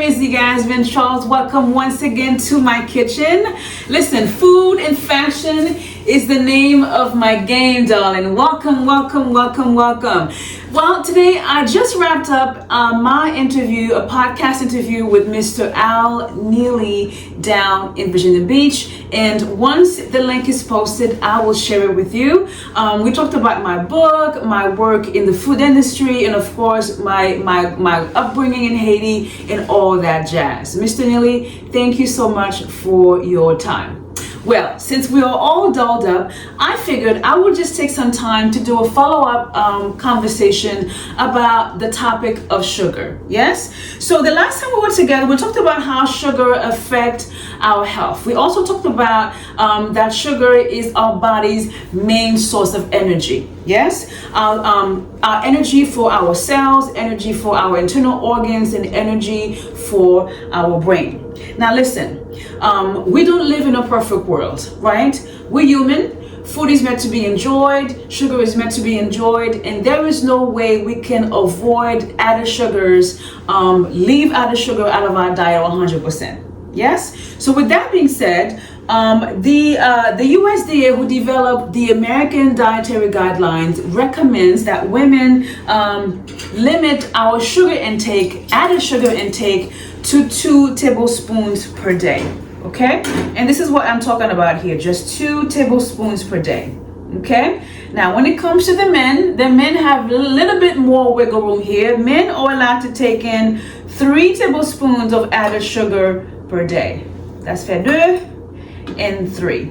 name is Yasmin Charles. Welcome once again to my kitchen. Listen, food and fashion is the name of my game, darling. Welcome, welcome, welcome, welcome. Well, today I just wrapped up my interview, a podcast interview with Mr. Al Neely down in Virginia Beach. And once the link is posted, I will share it with you. We talked about my book, my work in the food industry, and of course, my upbringing in Haiti and all that jazz. Mr. Neely, thank you so much for your time. Well, since we are all dolled up, I figured I would just take some time to do a follow-up conversation about the topic of sugar. Yes? So the last time we were together, we talked about how sugar affects our health. We also talked about that sugar is our body's main source of energy. Yes? Our energy for our cells, energy for our internal organs, and energy for our brain. Now listen, we don't live in a perfect world, right? We're human. Food is meant to be enjoyed, sugar is meant to be enjoyed, and there is no way we can avoid added sugars, leave added sugar out of our diet 100%. Yes? So with that being said, the USDA, who developed the American Dietary Guidelines, recommends that women limit our sugar intake, added sugar intake, to 2 tablespoons per day. Okay? And this is what I'm talking about here, just 2 tablespoons per day. Okay? Now, when it comes to the men have a little bit more wiggle room here. Men are allowed to take in 3 tablespoons of added sugar per day. That's fait 2 and 3.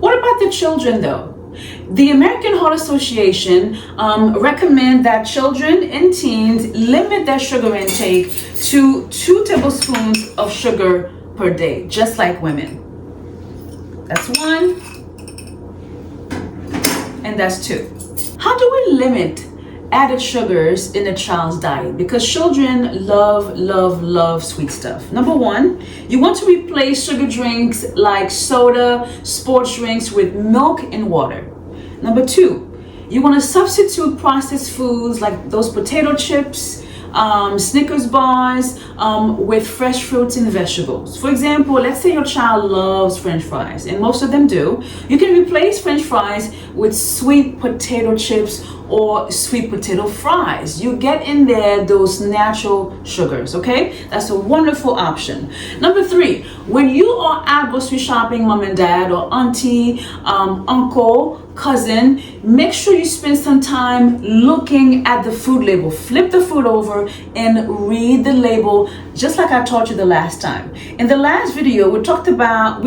What about the children though? The American Heart Association recommend that children and teens limit their sugar intake to 2 tablespoons of sugar per day, just like women. That's 1, and that's 2. How do we limit added sugars in a child's diet? Because children love sweet stuff. Number 1, you want to replace sugar drinks like soda, sports drinks with milk and water. Number 2, you want to substitute processed foods like those potato chips, Snickers bars, with fresh fruits and vegetables. For example, let's say your child loves French fries, and most of them do. You can replace French fries with sweet potato chips or sweet potato fries. You get in there those natural sugars, okay? That's a wonderful option. Number 3, when you are out grocery shopping, mom and dad or auntie, uncle, cousin, make sure you spend some time looking at the food label. Flip the food over and read the label, just like I taught you the last time. In the last video, we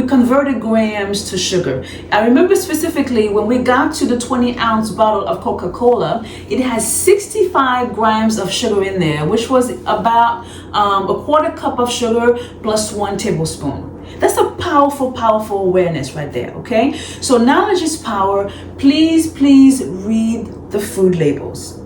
converted grams to sugar. I remember specifically when we got to the 20-ounce bottle of Coca-Cola, it has 65 grams of sugar in there, which was about a quarter cup of sugar plus 1 tablespoon. That's a powerful awareness right there, okay? So knowledge is power. Please read the food labels.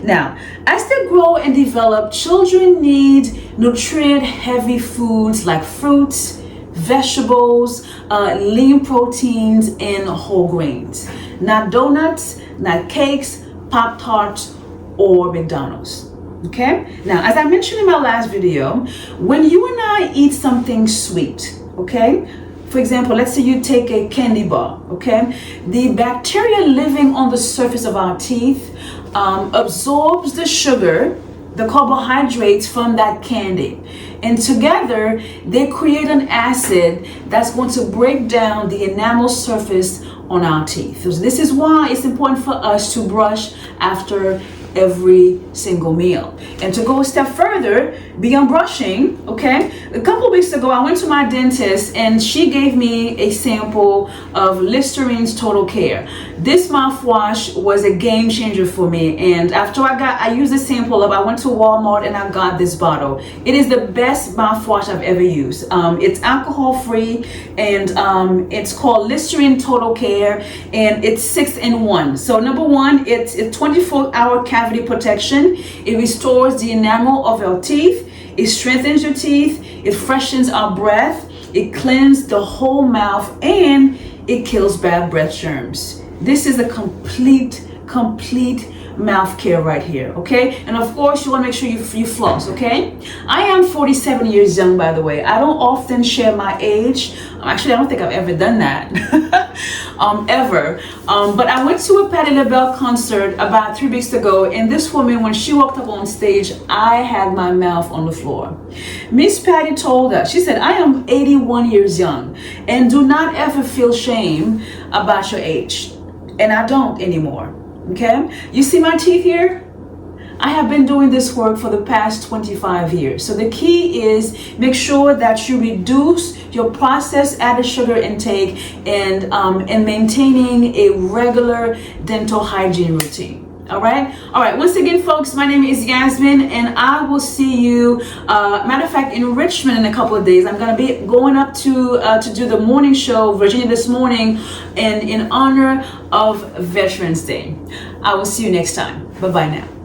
Now, as they grow and develop, children need nutrient-heavy foods like fruits, vegetables, lean proteins, and whole grains. Not donuts, not cakes, Pop-Tarts, or McDonald's. Okay? Now, as I mentioned in my last video, when you and I eat something sweet, okay? For example, let's say you take a candy bar, okay? The bacteria living on the surface of our teeth absorbs the sugar, the carbohydrates from that candy. And together, they create an acid that's going to break down the enamel surface on our teeth. So this is why it's important for us to brush after every single meal. And to go a step further, beyond brushing, okay? A couple weeks ago, I went to my dentist and she gave me a sample of Listerine's Total Care. This mouthwash was a game changer for me. And after I used the sample up, I went to Walmart and I got this bottle. It is the best mouthwash I've ever used. It's alcohol free and it's called Listerine Total Care and it's 6-in-1. So number 1, it's a 24-hour cavity protection. It restores the enamel of our teeth. It strengthens your teeth. It freshens our breath. It cleans the whole mouth, and it kills bad breath germs. This is a complete mouth care right here, okay? And of course, you want to make sure you floss, okay? I am 47 years young, by the way. I don't often share my age. Actually, I don't think I've ever done that, ever. But I went to a Patti LaBelle concert about 3 weeks ago, and this woman, when she walked up on stage, I had my mouth on the floor. Miss Patti told us, she said, I am 81 years young, and do not ever feel shame about your age. And I don't anymore, okay? You see my teeth here? I have been doing this work for the past 25 years. So the key is make sure that you reduce your processed added sugar intake and maintaining a regular dental hygiene routine. All right. Once again, folks, my name is Yasmin, and I will see you. Matter of fact, in Richmond in a couple of days. I'm going to be going up to do the morning show, Virginia This Morning, and in honor of Veterans Day. I will see you next time. Bye bye now.